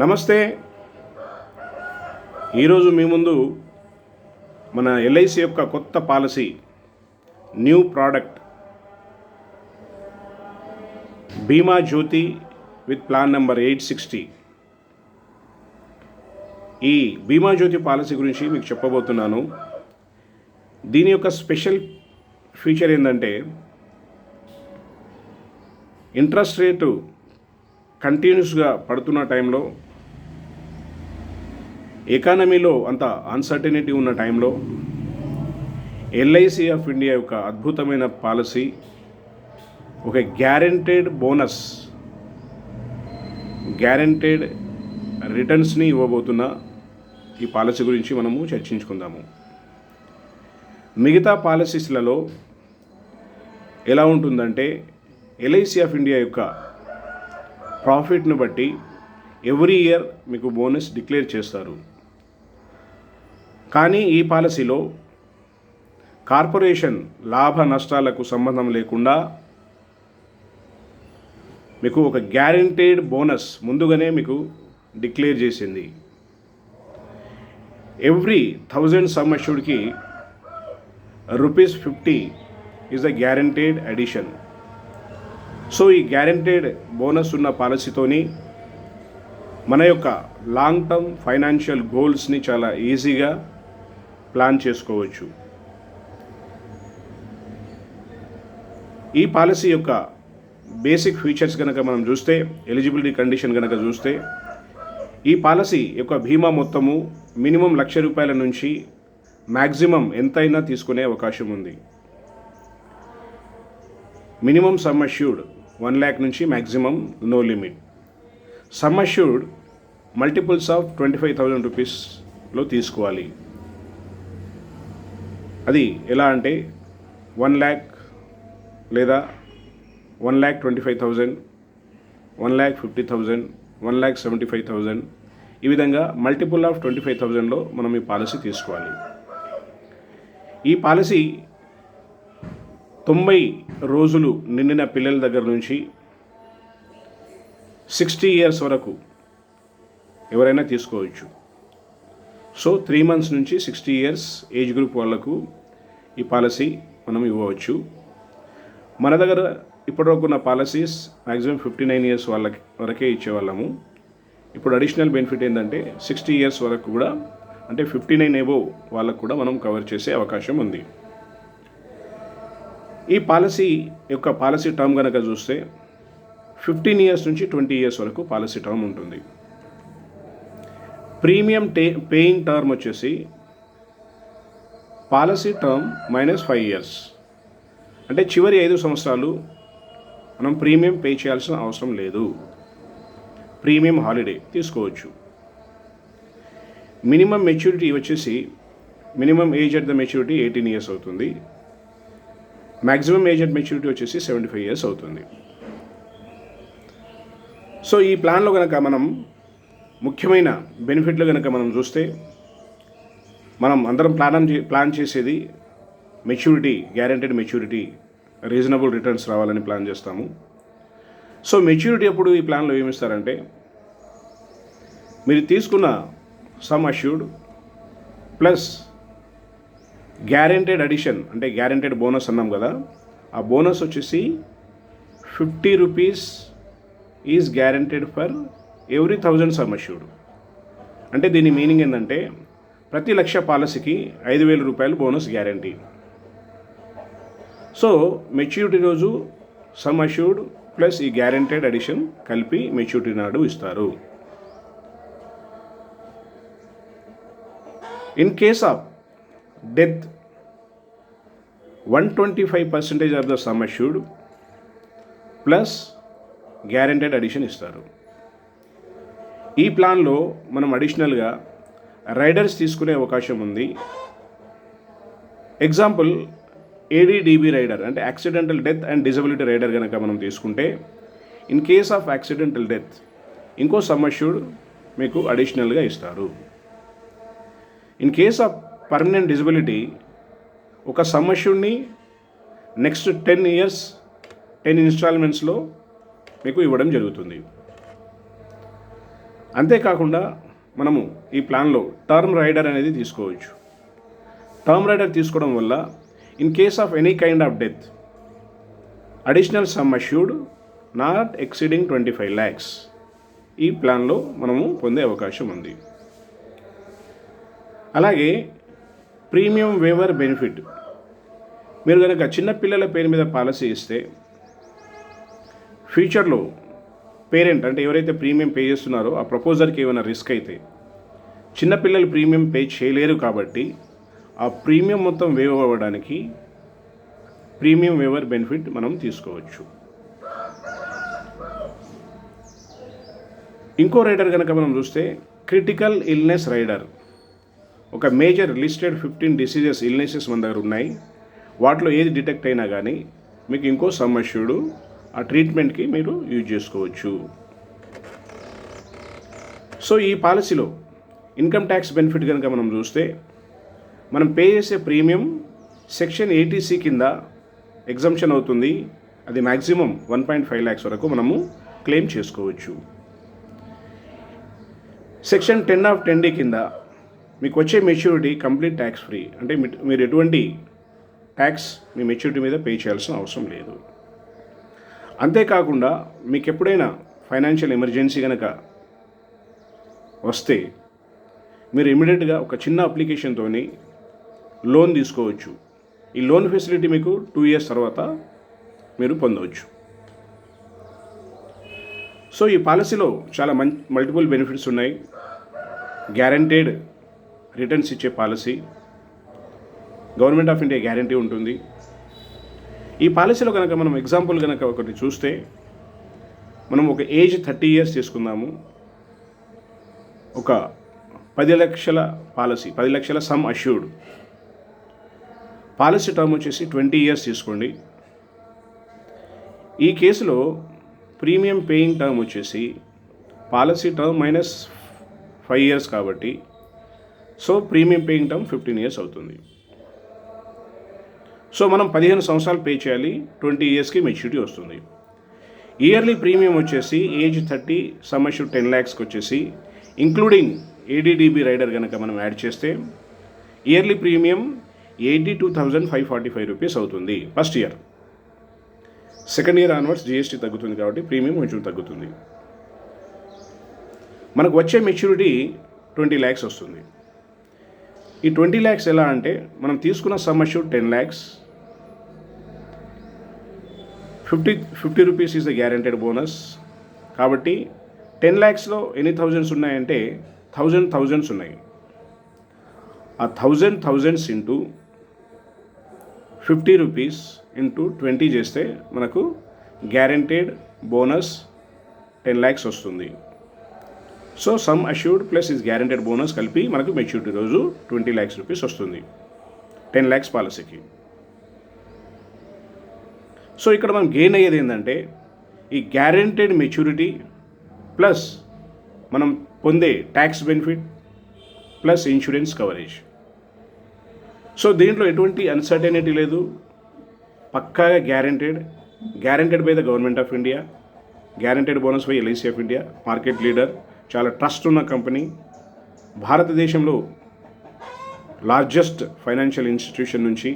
నమస్తే. ఈరోజు మీ ముందు మన ఎల్ఐసి యొక్క కొత్త పాలసీ, న్యూ ప్రోడక్ట్ బీమా జ్యోతి విత్ ప్లాన్ నెంబర్ 860. ఈ బీమా జ్యోతి పాలసీ గురించి మీకు చెప్పబోతున్నాను. దీని యొక్క స్పెషల్ ఫీచర్ ఏంటంటే, ఇంట్రెస్ట్ రేటు కంటిన్యూస్గా పడుతున్న టైంలో, ఎకానమీలో అంత అన్సర్టనిటీ ఉన్న టైంలో ఎల్ఐసి ఆఫ్ ఇండియా యొక్క అద్భుతమైన పాలసీ ఒక గ్యారెంటెడ్ బోనస్, గ్యారెంటెడ్ రిటర్న్స్ని ఇవ్వబోతున్న ఈ పాలసీ గురించి మనము చర్చించుకుందాము. మిగతా పాలసీస్లలో ఎలా ఉంటుందంటే, ఎల్ఐసి ఆఫ్ ఇండియా యొక్క ప్రాఫిట్ను బట్టి ఎవ్రీ ఇయర్ మీకు బోనస్ డిక్లేర్ చేస్తారు. కానీ ఈ పాలసీలో కార్పొరేషన్ లాభ నష్టాలకు సంబంధం లేకుండా మీకు ఒక గ్యారెంటెడ్ బోనస్ ముందుగానే మీకు డిక్లేర్ చేసింది. ఎవ్రీ 1000 సమ్ అష్యూర్డ్కి ₹50 is the guaranteed addition. So ఈ గ్యారెంటెడ్ బోనస్ ఉన్న పాలసీతోని మన యొక్క లాంగ్ టర్మ్ ఫైనాన్షియల్ గోల్స్ని చాలా ఈజీగా ప్లాన్ చేసుకోవచ్చు. ఈ పాలసీ యొక్క బేసిక్ ఫీచర్స్ కనుక మనం చూస్తే, ఎలిజిబిలిటీ కండిషన్ కనుక చూస్తే, ఈ పాలసీ యొక్క బీమా మొత్తము మినిమం ₹1,00,000 నుంచి మ్యాక్సిమం ఎంతైనా తీసుకునే అవకాశం ఉంది. మినిమం సమ్ అష్యూర్డ్ 1,00,000 నుంచి maximum no limit. Sum assured multiples of ₹25,000లో తీసుకోవాలి. అది ఎలా అంటే 1,00,000 లేదా 1,25,000, 1,50,000, 1,75,000, ఈ విధంగా మల్టిపుల్ ఆఫ్ 25,000లో మనం ఈ పాలసీ తీసుకోవాలి. ఈ పాలసీ 90 రోజులు నిండిన పిల్లల దగ్గర నుంచి 60 ఇయర్స్ వరకు ఎవరైనా తీసుకోవచ్చు. సో 3 మంత్స్ నుంచి 60 ఇయర్స్ ఏజ్ గ్రూప్ వాళ్ళకు ఈ పాలసీ మనం ఇవ్వవచ్చు. మన దగ్గర ఇప్పటివరకు ఉన్న పాలసీస్ మ్యాక్సిమం 59 ఇయర్స్ వాళ్ళకి వరకే ఇచ్చేవాళ్ళము. ఇప్పుడు అడిషనల్ బెనిఫిట్ ఏంటంటే 60 ఇయర్స్ వరకు కూడా, అంటే 59 ఎబోవ్ వాళ్ళకు కూడా మనం కవర్ చేసే అవకాశం ఉంది. ఈ పాలసీ యొక్క పాలసీ టర్మ్ కనుక చూస్తే 15 ఇయర్స్ నుంచి 20 ఇయర్స్ వరకు పాలసీ టర్మ్ ఉంటుంది. ప్రీమియం పేయింగ్ టర్మ్ వచ్చేసి పాలసీ టర్మ్ -5 ఇయర్స్, అంటే చివరి 5 సంవత్సరాలు మనం ప్రీమియం పే చేయాల్సిన అవసరం లేదు. ప్రీమియం హాలిడే తీసుకోవచ్చు. మినిమం మెచ్యూరిటీ వచ్చేసి, minimum age at the maturity 18 years అవుతుంది. మ్యాక్సిమం ఏజ్ అట్ మెచ్యూరిటీ వచ్చేసి 75 ఇయర్స్ అవుతుంది. సో ఈ ప్లాన్లో కనుక మనం ముఖ్యమైన బెనిఫిట్లు కనుక మనం చూస్తే, మనం అందరం ప్లాన్ చేసేది maturity, guaranteed maturity, reasonable returns రావాలని ప్లాన్ చేస్తాము. సో మెచ్యూరిటీ అప్పుడు ఈ ప్లాన్లో ఏమిస్తారంటే, మీరు తీసుకున్న some assured plus guaranteed addition, అంటే గ్యారెంటెడ్ బోనస్ అన్నాం కదా, ఆ బోనస్ వచ్చేసి ₹50 is guaranteed for every 1000 sum assured. అంటే దీని మీనింగ్ ఏంటంటే, ప్రతి 1,00,000 పాలసీకి ₹5,000 బోనస్ గ్యారంటీ. సో మెచ్యూరిటీ రోజు సమ్ అష్యూర్డ్ ప్లస్ ఈ గ్యారెంటెడ్ అడిషన్ కలిపి మెచ్యూరిటీ నాడు ఇస్తారు. In case of death 125% of the sum assured plus guaranteed addition ఇస్తారు. ఈ ప్లాన్లో మనం అడిషనల్గా రైడర్స్ తీసుకునే అవకాశం ఉంది. ఎగ్జాంపుల్ ADDB రైడర్, అంటే accidental death and disability rider కనుక మనం తీసుకుంటే, in case of accidental death ఇంకో సమ్ అష్యూర్డ్ మీకు అడిషనల్గా ఇస్తారు. In case of permanent disability ఒక సమ్ అష్యూర్డ్ని నెక్స్ట్ 10 ఇయర్స్ 10 ఇన్స్టాల్మెంట్స్లో మీకు ఇవ్వడం జరుగుతుంది. అంతేకాకుండా మనము ఈ ప్లాన్లో టర్మ్ రైడర్ అనేది తీసుకోవచ్చు. టర్మ్ రైడర్ తీసుకోవడం వల్ల in case of any kind of death additional sum assured not exceeding 25 lakhs ఈ ప్లాన్లో మనము పొందే అవకాశం ఉంది. అలాగే ప్రీమియం వేవర్ బెనిఫిట్, మీరు కనుక చిన్నపిల్లల పేరు మీద పాలసీ ఇస్తే ఫ్యూచర్లో పేరెంట్ అంటే ఎవరైతే ప్రీమియం పే చేస్తున్నారో ఆ ప్రపోజర్కి ఏమైనా రిస్క్ అయితే చిన్నపిల్లలు ప్రీమియం పే చేయలేరు కాబట్టి ఆ ప్రీమియం మొత్తం వేవ్ అవ్వడానికి ప్రీమియం వేవర్ బెనిఫిట్ మనం తీసుకోవచ్చు. ఇంకో రైడర్ కనుక మనం చూస్తే క్రిటికల్ ఇల్నెస్ రైడర్. ఒక మేజర్ లిస్టెడ్ 15 డిసీజెస్ ఇల్నెసెస్ మన దగ్గర ఉన్నాయి. వాటిలో ఏది డిటెక్ట్ అయినా కానీ మీకు ఇంకో సమ్ అష్యూర్డ్ ఆ ట్రీట్మెంట్కి మీరు యూజ్ చేసుకోవచ్చు. సో ఈ పాలసీలో ఇన్కమ్ ట్యాక్స్ బెనిఫిట్ కనుక మనం చూస్తే మనం పే చేసే ప్రీమియం సెక్షన్ 80C కింద ఎగ్జంప్షన్ అవుతుంది. అది మ్యాక్సిమం 1.5 lakhs వరకు మనము క్లెయిమ్ చేసుకోవచ్చు. సెక్షన్ 10 of 10D కింద మీకు వచ్చే మెచ్యూరిటీ కంప్లీట్ ట్యాక్స్ ఫ్రీ, అంటే మీరు ఎటువంటి ట్యాక్స్ మీ మెచ్యూరిటీ మీద పే చేయాల్సిన అవసరం లేదు. అంతేకాకుండా మీకు ఎప్పుడైనా ఫైనాన్షియల్ ఎమర్జెన్సీ కనుక వస్తే మీరు ఇమీడియట్గా ఒక చిన్న అప్లికేషన్తో లోన్ తీసుకోవచ్చు. ఈ లోన్ ఫెసిలిటీ మీకు 2 years తర్వాత మీరు పొందవచ్చు. సో ఈ పాలసీలో చాలా మల్టిపుల్ బెనిఫిట్స్ ఉన్నాయి. గ్యారంటీడ్ రిటర్న్స్ ఇచ్చే policy, government of India guarantee ఉంటుంది. ఈ పాలసీలో కనుక మనం ఎగ్జాంపుల్ కనుక ఒకటి చూస్తే మనం ఒక ఏజ్ 30 years తీసుకుందాము. ఒక 10 లక్షల పాలసీ, 10 లక్షల సమ్ అష్యూర్డ్. పాలసీ టర్మ్ వచ్చేసి 20 years తీసుకోండి. ఈ కేసులో ప్రీమియం పేయింగ్ టర్మ్ వచ్చేసి పాలసీ టర్మ్ మైనస్ 5 years కాబట్టి so premium paying term 15 years అవుతుంది. సో మనం 15 సంవత్సరాలు పే చేయాలి, 20 yearsకి మెచ్యూరిటీ వస్తుంది. ఇయర్లీ ప్రీమియం వచ్చేసి ఏజ్ 30 సమ్ అష్యూర్డ్ 10 lakhsకి వచ్చేసి ఇంక్లూడింగ్ ఏడీడీబీ రైడర్ కనుక మనం యాడ్ చేస్తే ఇయర్లీ ప్రీమియం 82,545 rupees అవుతుంది first year. Second year onwards GST తగ్గుతుంది కాబట్టి ప్రీమియం కొంచెం తగ్గుతుంది. మనకు వచ్చే మెచ్యూరిటీ 20 lakhs వస్తుంది. ఈ 20 lakhs ఎలా అంటే మనం తీసుకున్న sum assured 10 lakhs, 50 rupees is the guaranteed bonus. కాబట్టి 10 lakhsలో ఎన్ని థౌజండ్స్ ఉన్నాయంటే 1000 thousands ఉన్నాయి. ఆ 1000 thousands ఇంటూ 50 rupees ఇంటూ 20 చేస్తే మనకు గ్యారెంటెడ్ బోనస్ 10 lakhs వస్తుంది. So some assured plus is guaranteed bonus కలిపి మనకు మెచ్యూరిటీ రోజు 20 lakhs rupees వస్తుంది 10 lakhs పాలసీకి. సో ఇక్కడ మనం గెయిన్ అయ్యేది ఏంటంటే ఈ గ్యారెంటెడ్ మెచ్యూరిటీ ప్లస్ మనం పొందే tax benefit plus insurance coverage. So దీంట్లో ఎటువంటి అన్సర్టెనిటీ లేదు, పక్కాగా guaranteed by the government of India, guaranteed bonus by LIC of India, market leader, చాలా ట్రస్ట్ ఉన్న కంపెనీ, భారతదేశంలో లార్జెస్ట్ ఫైనాన్షియల్ ఇన్స్టిట్యూషన్ నుంచి